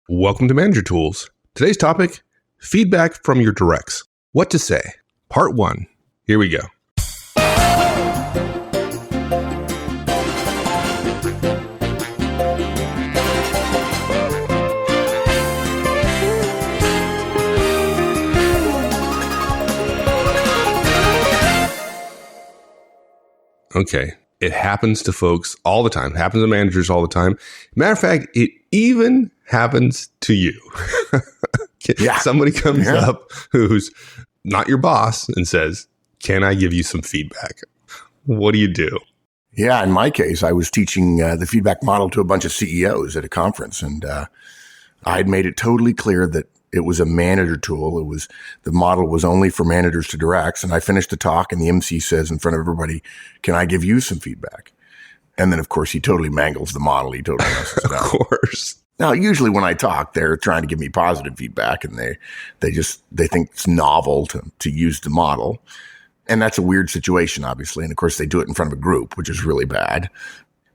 Welcome to Manager Tools. Today's topic, feedback from your directs. What to say. Part 1. Here we go. Okay. It happens to folks all the time. It happens to managers all the time. Matter of fact, it even happens to you. Yeah. Somebody comes up who's not your boss and says, "Can I give you some feedback?" What do you do? Yeah, in my case, I was teaching the feedback model to a bunch of CEOs at a conference, and I had made it totally clear that it was a manager tool. The model was only for managers to directs. And I finished the talk, and the MC says in front of everybody, "Can I give you some feedback?" And then, of course, he totally mangles the model. He totally messes it up. Of course. Now, usually when I talk, they're trying to give me positive feedback, and they think it's novel to use the model. And that's a weird situation, obviously. And of course, they do it in front of a group, which is really bad.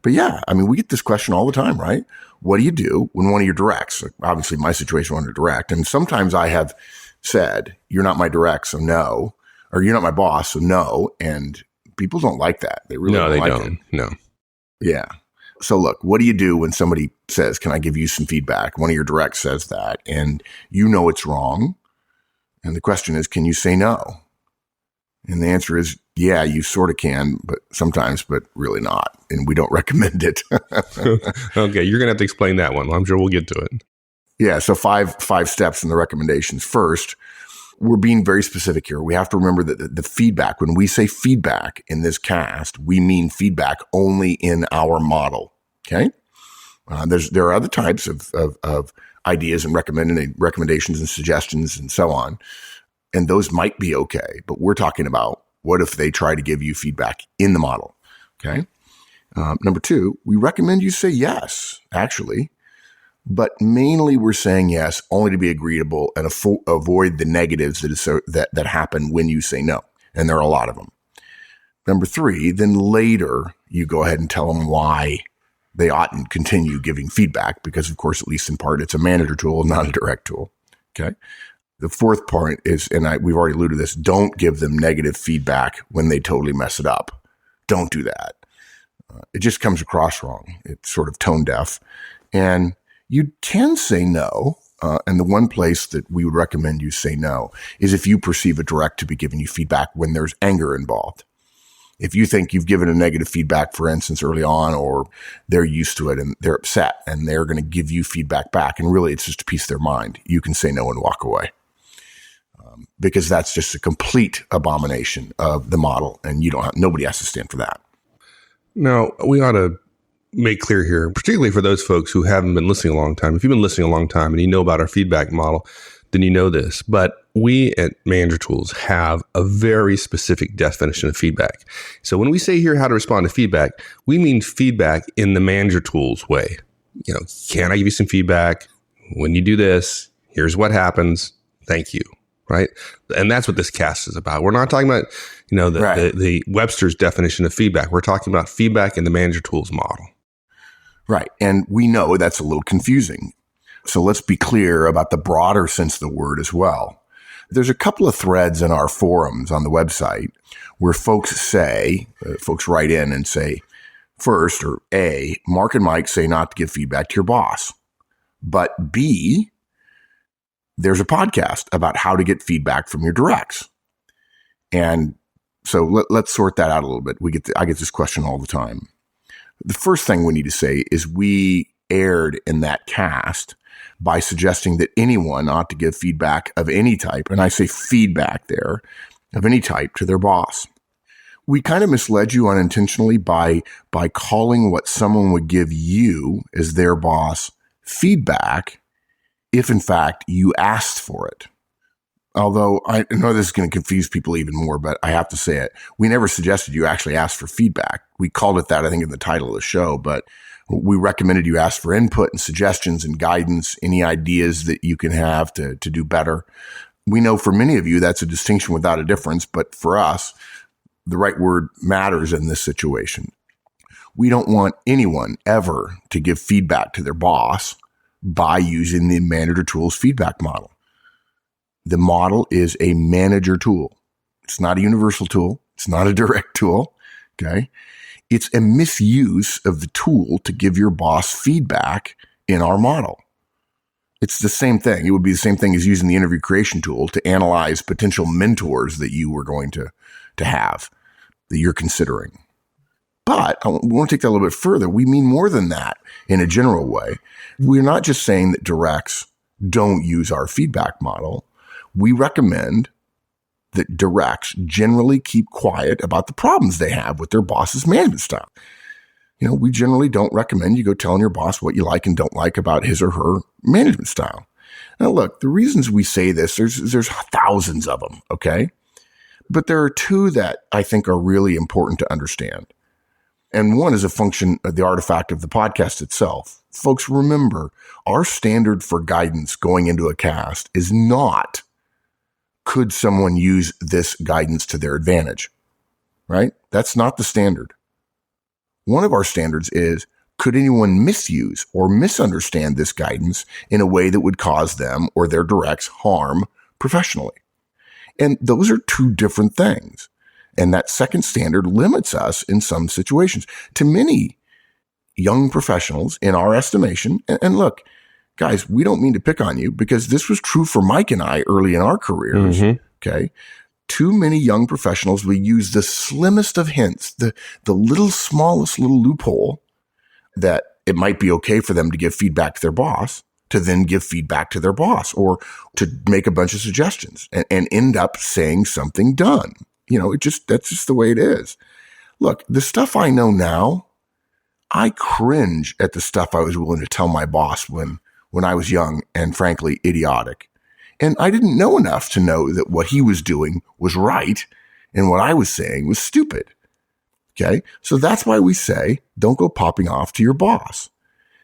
But yeah, I mean, we get this question all the time, right? What do you do when one of your directs, obviously my situation was a direct, and sometimes I have said, "You're not my direct, so no," or "You're not my boss, so no," and people don't like that. They really don't like it. No. Yeah. So look, what do you do when somebody says, "Can I give you some feedback?" One of your directs says that, and you know it's wrong. And the question is, can you say no? And the answer is, yeah, you sort of can, but sometimes, but really not. And we don't recommend it. Okay, you're going to have to explain that one. I'm sure we'll get to it. Yeah, so five steps in the recommendations. First, we're being very specific here. We have to remember that the feedback, when we say feedback in this cast, we mean feedback only in our model. Okay? There are other types of ideas and recommendations and suggestions and so on. And those might be okay, but we're talking about what if they try to give you feedback in the model, okay? Number 2, we recommend you say yes, actually, but mainly we're saying yes only to be agreeable and avoid the negatives that happen when you say no, and there are a lot of them. Number 3, then later you go ahead and tell them why they oughtn't continue giving feedback because, of course, at least in part, it's a manager tool, not a direct tool, okay? The 4th point is, and we've already alluded to this, don't give them negative feedback when they totally mess it up. Don't do that. It just comes across wrong. It's sort of tone deaf. And you can say no. And the one place that we would recommend you say no is if you perceive a direct to be giving you feedback when there's anger involved. If you think you've given a negative feedback, for instance, early on, or they're used to it and they're upset and they're going to give you feedback back, and really it's just to piece their mind, you can say no and walk away. Because that's just a complete abomination of the model, and nobody has to stand for that. Now, we ought to make clear here, particularly for those folks who haven't been listening a long time. If you've been listening a long time and you know about our feedback model, then you know this. But we at Manager Tools have a very specific definition of feedback. So when we say here how to respond to feedback, we mean feedback in the Manager Tools way. Can I give you some feedback? When you do this, here's what happens. Thank you. Right. And that's what this cast is about. We're not talking about, the Webster's definition of feedback. We're talking about feedback in the Manager Tools model. Right. And we know that's a little confusing. So let's be clear about the broader sense of the word as well. There's a couple of threads in our forums on the website where folks write in and say, first, or A, Mark and Mike say not to give feedback to your boss. But B, there's a podcast about how to get feedback from your directs. And so let's sort that out a little bit. I get this question all the time. The first thing we need to say is we erred in that cast by suggesting that anyone ought to give feedback of any type, and I say feedback there, of any type to their boss. We kind of misled you unintentionally by calling what someone would give you as their boss feedback if, in fact, you asked for it. Although I know this is going to confuse people even more, but I have to say it. We never suggested you actually ask for feedback. We called it that, I think, in the title of the show, but we recommended you ask for input and suggestions and guidance, any ideas that you can have to do better. We know for many of you that's a distinction without a difference, but for us, the right word matters in this situation. We don't want anyone ever to give feedback to their boss by using the Manager Tools feedback model. The model is a manager tool. It's not a universal tool. It's not a direct tool. Okay. It's a misuse of the tool to give your boss feedback in our model. It's the same thing. It would be the same thing as using the interview creation tool to analyze potential mentors that you were going to have, that you're considering. But we want to take that a little bit further. We mean more than that in a general way. We're not just saying that directs don't use our feedback model. We recommend that directs generally keep quiet about the problems they have with their boss's management style. We generally don't recommend you go telling your boss what you like and don't like about his or her management style. Now, look, the reasons we say this, there's thousands of them, okay? But there are two that I think are really important to understand. And one is a function of the artifact of the podcast itself. Folks, remember, our standard for guidance going into a cast is not, could someone use this guidance to their advantage, right? That's not the standard. One of our standards is, could anyone misuse or misunderstand this guidance in a way that would cause them or their directs harm professionally? And those are two different things. And that second standard limits us in some situations. To many young professionals, in our estimation, and look, guys, we don't mean to pick on you because this was true for Mike and I early in our careers, okay? Too many young professionals will use the slimmest of hints, the smallest little loophole that it might be okay for them to give feedback to their boss, to then give feedback to their boss or to make a bunch of suggestions and end up saying something done. That's just the way it is. Look, the stuff I know now, I cringe at the stuff I was willing to tell my boss when I was young and frankly idiotic. And I didn't know enough to know that what he was doing was right and what I was saying was stupid. Okay. So that's why we say, don't go popping off to your boss.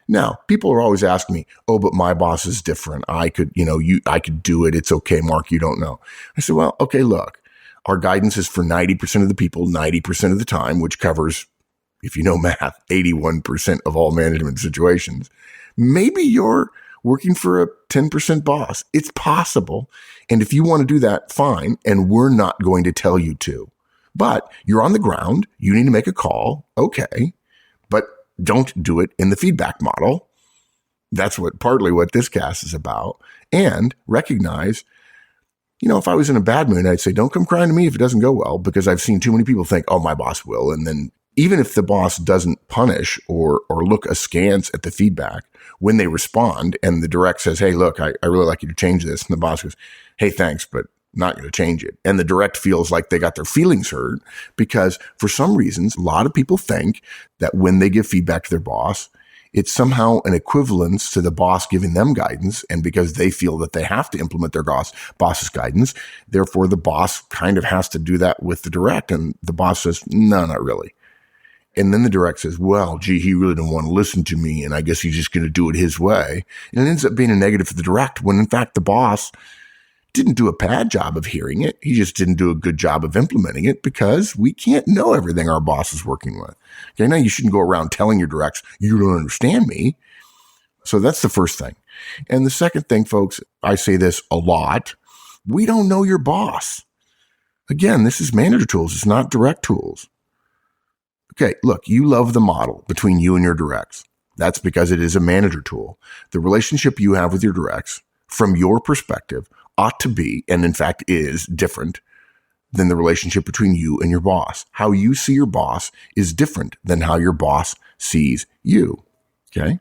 Now, people are always asking me, oh, but my boss is different. I could do it. It's okay, Mark. You don't know. I said, well, okay, look, our guidance is for 90% of the people, 90% of the time, which covers, if you know math, 81% of all management situations. Maybe you're working for a 10% boss. It's possible. And if you want to do that, fine. And we're not going to tell you to. But you're on the ground. You need to make a call. Okay. But don't do it in the feedback model. That's partly what this cast is about. And recognize, if I was in a bad mood, I'd say, don't come crying to me if it doesn't go well, because I've seen too many people think, oh, my boss will. And then even if the boss doesn't punish or look askance at the feedback, when they respond and the direct says, hey, look, I really like you to change this. And the boss goes, hey, thanks, but not going to change it. And the direct feels like they got their feelings hurt because for some reasons, a lot of people think that when they give feedback to their boss, it's somehow an equivalence to the boss giving them guidance. And because they feel that they have to implement their boss's guidance, therefore the boss kind of has to do that with the direct. And the boss says, no, not really. And then the direct says, well, gee, he really didn't want to listen to me. And I guess he's just going to do it his way. And it ends up being a negative for the direct when in fact the boss didn't do a bad job of hearing it. He just didn't do a good job of implementing it because we can't know everything our boss is working with. Okay. Now you shouldn't go around telling your directs, you don't understand me. So that's the first thing. And the second thing, folks, I say this a lot. We don't know your boss. Again, this is Manager Tools. It's not Direct Tools. Okay, look, you love the model between you and your directs. That's because it is a manager tool. The relationship you have with your directs, from your perspective, ought to be, and in fact is, different than the relationship between you and your boss. How you see your boss is different than how your boss sees you. Okay?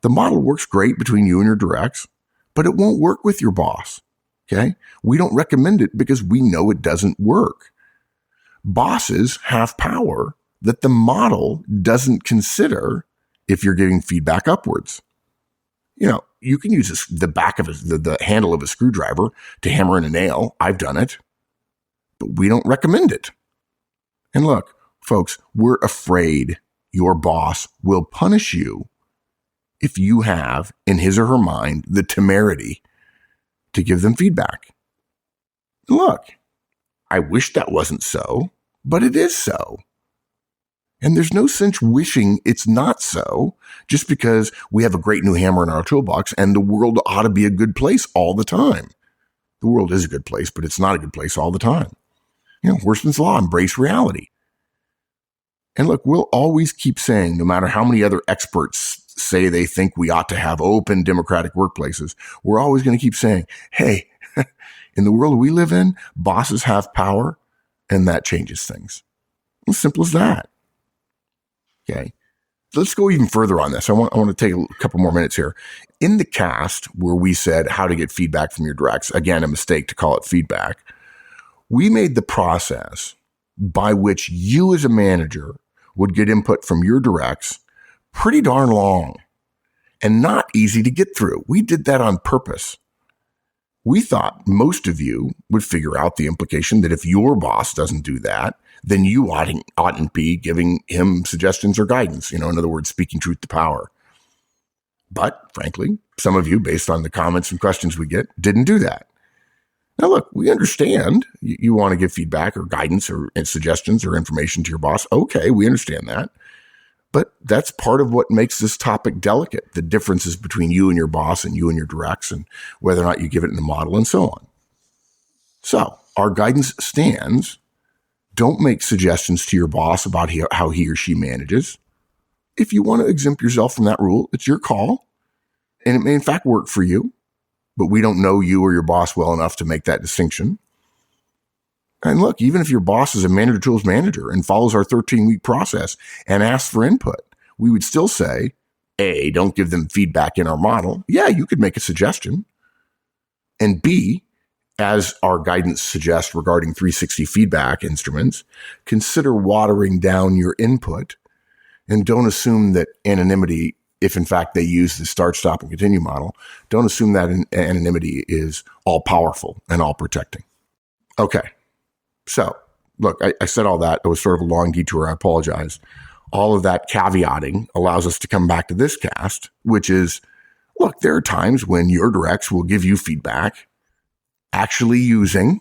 The model works great between you and your directs, but it won't work with your boss. Okay? We don't recommend it because we know it doesn't work. Bosses have power that the model doesn't consider if you're giving feedback upwards. You can use the back of the handle of a screwdriver to hammer in a nail. I've done it, but we don't recommend it. And look, folks, we're afraid your boss will punish you if you have, in his or her mind, the temerity to give them feedback. Look, I wish that wasn't so, but it is so. And there's no sense wishing it's not so just because we have a great new hammer in our toolbox and the world ought to be a good place all the time. The world is a good place, but it's not a good place all the time. Horstman's Law, embrace reality. And look, we'll always keep saying, no matter how many other experts say they think we ought to have open democratic workplaces, we're always going to keep saying, hey, in the world we live in, bosses have power and that changes things. As simple as that. Okay. Let's go even further on this. I want to take a couple more minutes here. In the cast where we said how to get feedback from your directs, again, a mistake to call it feedback, we made the process by which you as a manager would get input from your directs pretty darn long and not easy to get through. We did that on purpose. We thought most of you would figure out the implication that if your boss doesn't do that, then you oughtn't be giving him suggestions or guidance. In other words, speaking truth to power. But frankly, some of you, based on the comments and questions we get, didn't do that. Now, look, we understand you want to give feedback or guidance or suggestions or information to your boss. Okay, we understand that. But that's part of what makes this topic delicate, the differences between you and your boss and you and your directs and whether or not you give it in the model and so on. So our guidance stands. Don't make suggestions to your boss about how he or she manages. If you want to exempt yourself from that rule, it's your call. And it may in fact work for you, but we don't know you or your boss well enough to make that distinction. And look, even if your boss is a manager tools manager and follows our 13-week process and asks for input, we would still say, A, don't give them feedback in our model. Yeah, you could make a suggestion. And B, as our guidance suggests regarding 360 feedback instruments, consider watering down your input and don't assume that anonymity, if in fact they use the start, stop, and continue model, don't assume that anonymity is all powerful and all protecting. Okay. So, look, I said all that. It was sort of a long detour. I apologize. All of that caveating allows us to come back to this cast, which is, look, there are times when your directs will give you feedback actually using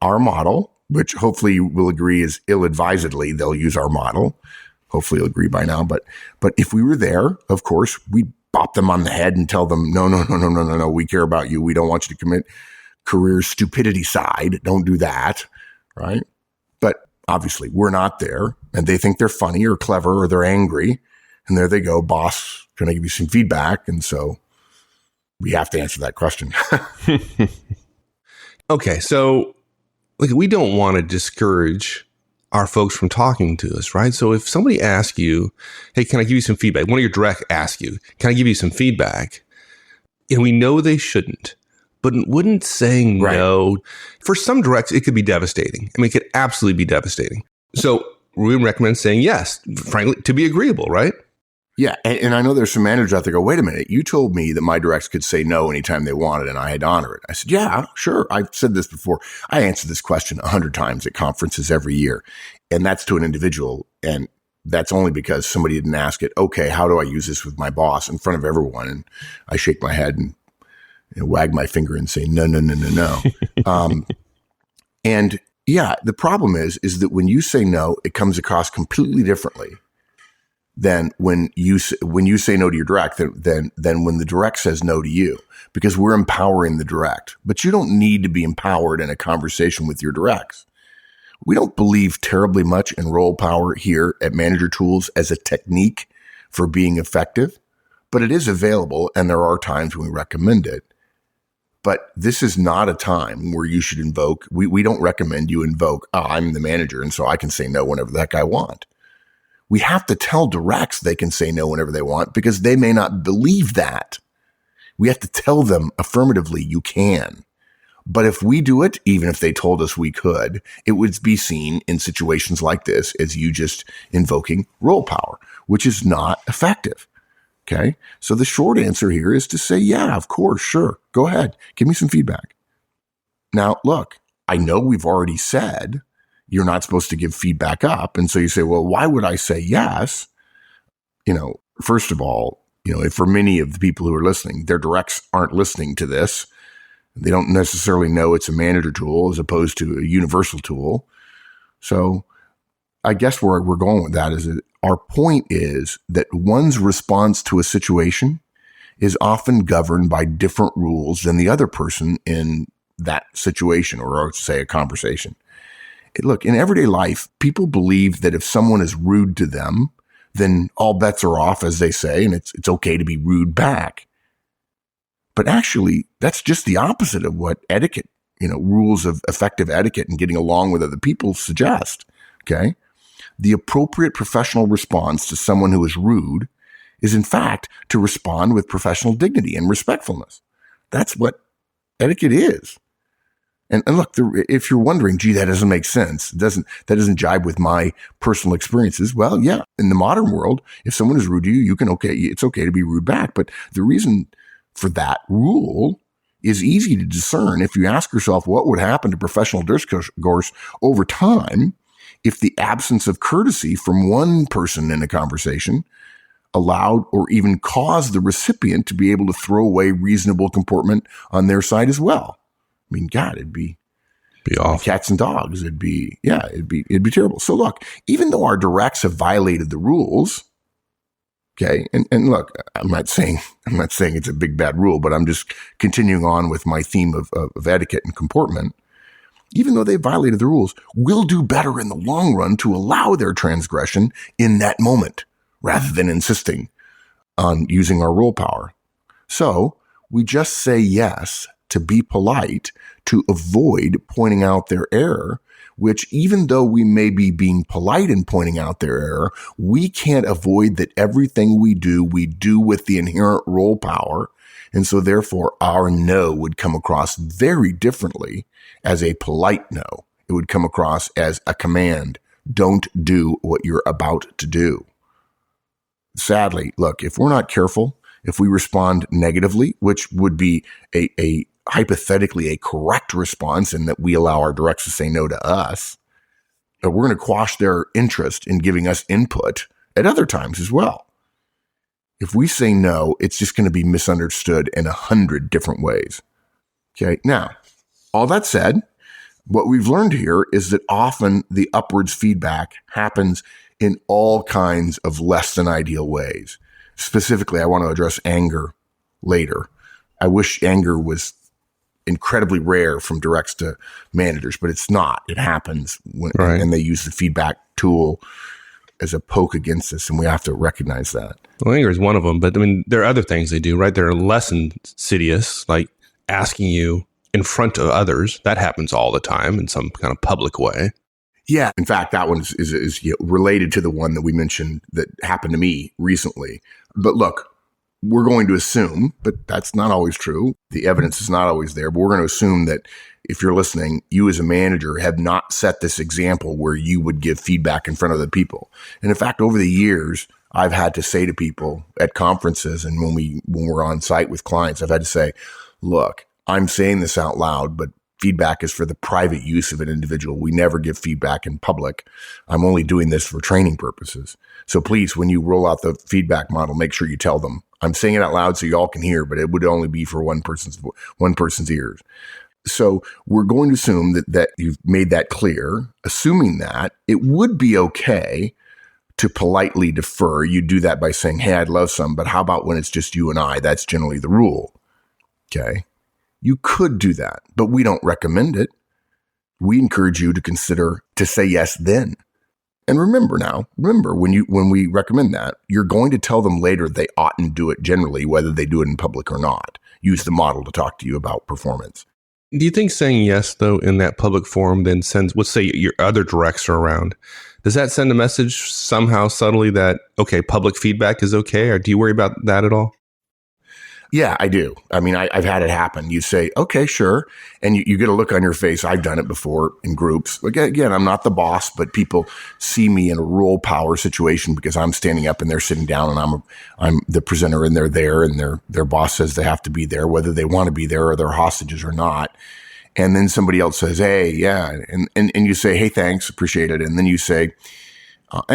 our model, which hopefully you will agree is ill-advisedly they'll use our model. Hopefully you'll agree by now. But if we were there, of course, we'd bop them on the head and tell them, no, we care about you. We don't want you to commit career stupidity side. Don't do that. Right? But obviously we're not there and they think they're funny or clever or they're angry. And there they go, boss, can I give you some feedback? And so we have to answer that question. Okay. So like, we don't want to discourage our folks from talking to us, right? So if somebody asks you, hey, can I give you some feedback? One of your direct asks you, can I give you some feedback? And we know they shouldn't. But wouldn't saying no, for some directs, it could be devastating. I mean, it could absolutely be devastating. So we recommend saying yes, frankly, to be agreeable, right? Yeah. And I know there's some managers out there go, wait a minute, you told me that my directs could say no anytime they wanted and I had to honor it. I said, yeah, sure. I've said this before. I answer this question 100 times at conferences every year. And that's to an individual. And that's only because somebody didn't ask it. Okay, how do I use this with my boss in front of everyone? And I shake my head and wag my finger and say, no. And yeah, the problem is that when you say no, it comes across completely differently than when you say no to your direct, than when the direct says no to you, because we're empowering the direct. But you don't need to be empowered in a conversation with your directs. We don't believe terribly much in role power here at Manager Tools as a technique for being effective, but it is available and there are times when we recommend it. But this is not a time where you should invoke. We don't recommend you invoke, I'm the manager, and so I can say no whenever the heck I want. We have to tell directs they can say no whenever they want because they may not believe that. We have to tell them affirmatively, you can. But if we do it, even if they told us we could, it would be seen in situations like this as you just invoking role power, which is not effective. Okay. So the short answer here is to say, yeah, of course, sure. Go ahead. Give me some feedback. Now, look, I know we've already said you're not supposed to give feedback up. And so you say, well, why would I say yes? First of all, for many of the people who are listening, their directs aren't listening to this. They don't necessarily know it's a manager tool as opposed to a universal tool. So I guess where we're going with that is that our point is that one's response to a situation is often governed by different rules than the other person in that situation, or say a conversation. Look, in everyday life, people believe that if someone is rude to them, then all bets are off, as they say, and it's okay to be rude back. But actually, that's just the opposite of what etiquette, rules of effective etiquette and getting along with other people suggest. Okay. The appropriate professional response to someone who is rude is, in fact, to respond with professional dignity and respectfulness. That's what etiquette is. And look, if you're wondering, gee, that doesn't make sense. That doesn't jibe with my personal experiences. Well, yeah, in the modern world, if someone is rude to you, it's okay to be rude back. But the reason for that rule is easy to discern if you ask yourself what would happen to professional discourse over time if the absence of courtesy from one person in a conversation allowed or even caused the recipient to be able to throw away reasonable comportment on their side as well. I mean, God, it'd be awful. Cats and dogs. It'd be terrible. So look, even though our directs have violated the rules, okay, and look, I'm not saying it's a big bad rule, but I'm just continuing on with my theme of etiquette and comportment. Even though they violated the rules, we'll do better in the long run to allow their transgression in that moment, rather than insisting on using our rule power. So we just say yes to be polite, to avoid pointing out their error, which even though we may be being polite in pointing out their error, we can't avoid that everything we do with the inherent role power. And so therefore our no would come across very differently as a polite no. It would come across as a command. Don't do what you're about to do. Sadly, look, if we're not careful, if we respond negatively, which would be a hypothetically a correct response in that we allow our directs to say no to us, we're going to quash their interest in giving us input at other times as well. If we say no, it's just going to be misunderstood in 100 different ways. Okay. Now, all that said, what we've learned here is that often the upwards feedback happens in all kinds of less than ideal ways. Specifically, I want to address anger later. I wish anger was incredibly rare from directs to managers, but it's not. It happens when, right. And they use the feedback tool as a poke against us, and we have to recognize that. Well, anger is one of them, but I mean, there are other things they do, right? They're less insidious, like asking you in front of others. That happens all the time in some kind of public way. Yeah. In fact, that one is related to the one that we mentioned that happened to me recently. But look, we're going to assume, but that's not always true. The evidence is not always there, but we're going to assume that if you're listening, you as a manager have not set this example where you would give feedback in front of the people. And in fact, over the years, I've had to say to people at conferences and when we're on site with clients, I've had to say, look, I'm saying this out loud, but feedback is for the private use of an individual. We never give feedback in public. I'm only doing this for training purposes. So please, when you roll out the feedback model, make sure you tell them. I'm saying it out loud so y'all can hear, but it would only be for one person's ears. So we're going to assume that you've made that clear. Assuming that, it would be okay to politely defer. You do that by saying, hey, I'd love some, but how about when it's just you and I? That's generally the rule. Okay. You could do that, but we don't recommend it. We encourage you to say yes then. And remember when we recommend that, you're going to tell them later they oughtn't do it generally, whether they do it in public or not. Use the model to talk to you about performance. Do you think saying yes, though, in that public forum then sends, let's say your other directs are around, does that send a message somehow subtly that, okay, public feedback is okay? Or do you worry about that at all? Yeah, I do. I mean, I've had it happen. You say, okay, sure. And you get a look on your face. I've done it before in groups. Again, I'm not the boss, but people see me in a role power situation because I'm standing up and they're sitting down and I'm the presenter and they're there and their boss says they have to be there, whether they want to be there or they're hostages or not. And then somebody else says, hey, yeah. And you say, hey, thanks, appreciate it. And then you say,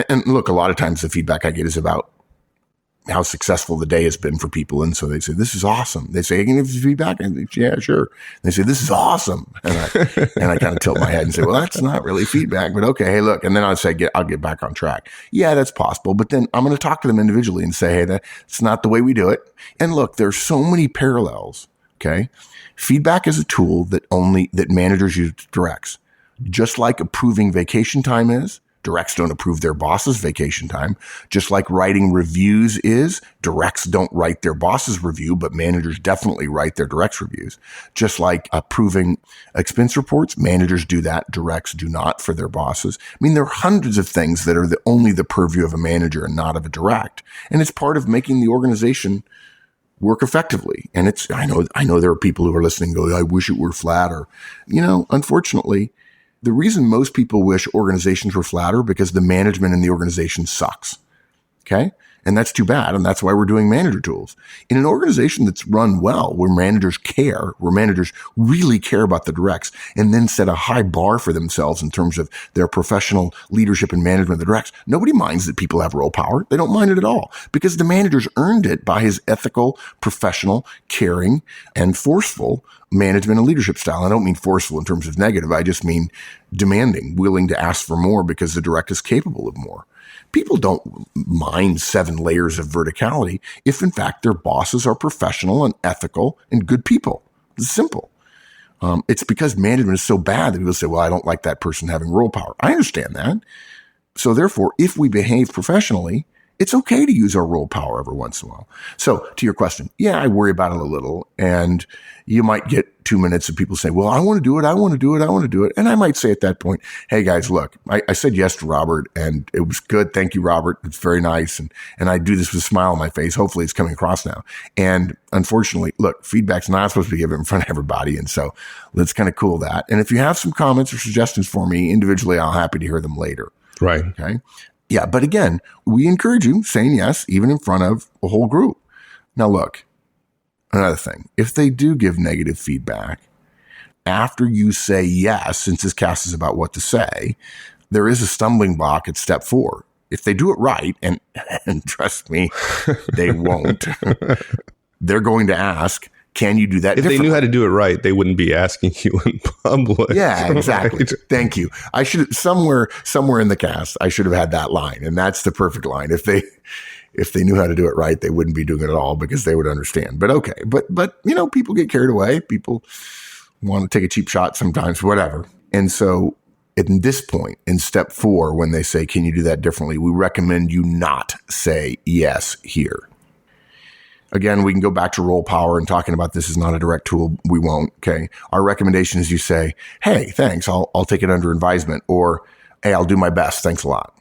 and look, a lot of times the feedback I get is about how successful the day has been for people. And so they say, this is awesome. They say, can you give feedback? And they say, yeah, sure. They say, this is awesome. And I kind of tilt my head and say, well, that's not really feedback, but okay. Hey, look. And then I'll say, I'll get back on track. Yeah, that's possible. But then I'm going to talk to them individually and say, hey, that's not the way we do it. And look, there's so many parallels. Okay. Feedback is a tool that managers use to directs. Just like approving vacation time is, directs don't approve their boss's vacation time. Just like writing reviews is, directs don't write their boss's review, but managers definitely write their directs reviews. Just like approving expense reports, managers do that, directs do not for their bosses. I mean, there are hundreds of things that are only the purview of a manager and not of a direct. And it's part of making the organization work effectively. And I know there are people who are listening go, I wish it were flat, or, unfortunately, the reason most people wish organizations were flatter because the management in the organization sucks. Okay. And that's too bad. And that's why we're doing manager tools. In an organization that's run well, where managers really care about the directs and then set a high bar for themselves in terms of their professional leadership and management of the directs, nobody minds that people have role power. They don't mind it at all because the manager's earned it by his ethical, professional, caring, and forceful management and leadership style. I don't mean forceful in terms of negative. I just mean demanding, willing to ask for more because the direct is capable of more. People don't mind 7 layers of verticality if, in fact, their bosses are professional and ethical and good people. It's simple. It's because management is so bad that people say, well, I don't like that person having role power. I understand that. So therefore, if we behave professionally, it's okay to use our role power every once in a while. So to your question, yeah, I worry about it a little. And you might get 2 minutes of people saying, well, I want to do it. I want to do it. I want to do it. And I might say at that point, hey guys, look, I said yes to Robert and it was good. Thank you, Robert. It's very nice. And I do this with a smile on my face. Hopefully it's coming across now. And unfortunately, look, feedback's not supposed to be given in front of everybody. And so let's kind of cool that. And if you have some comments or suggestions for me individually, I'm happy to hear them later. Right. Okay. Yeah. But again, we encourage you saying yes, even in front of a whole group. Now look, another thing, if they do give negative feedback after you say yes, since this cast is about what to say, there is a stumbling block at step 4. If they do it right, and trust me, they won't, they're going to ask, can you do that? If they knew how to do it right, they wouldn't be asking you in public. Yeah, exactly. Right? Thank you. I should somewhere in the cast, I should have had that line, and that's the perfect line. If they knew how to do it right, they wouldn't be doing it at all because they would understand. But okay, but people get carried away. People want to take a cheap shot sometimes, whatever. And so at this point in step 4, when they say, can you do that differently? We recommend you not say yes here. Again, we can go back to role power and talking about this is not a direct tool. We won't. Okay. Our recommendation is you say, hey, thanks. I'll take it under advisement, or hey, I'll do my best. Thanks a lot.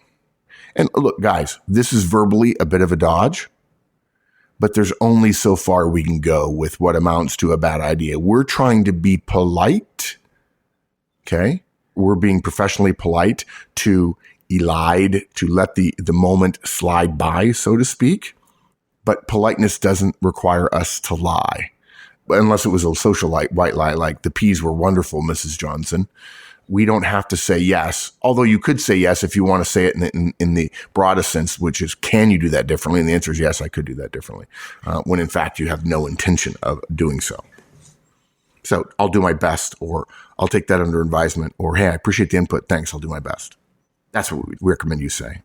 And look, guys, this is verbally a bit of a dodge, but there's only so far we can go with what amounts to a bad idea. We're trying to be polite. Okay. We're being professionally polite to elide, to let the moment slide by, so to speak. But politeness doesn't require us to lie, unless it was a social white lie, like the peas were wonderful, Mrs. Johnson. We don't have to say yes, although you could say yes if you want to say it in the broadest sense, which is, can you do that differently? And the answer is yes, I could do that differently, when in fact you have no intention of doing so. So I'll do my best, or I'll take that under advisement, or hey, I appreciate the input. Thanks, I'll do my best. That's what we recommend you say.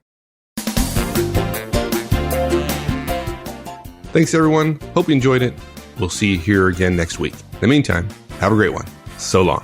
Thanks, everyone. Hope you enjoyed it. We'll see you here again next week. In the meantime, have a great one. So long.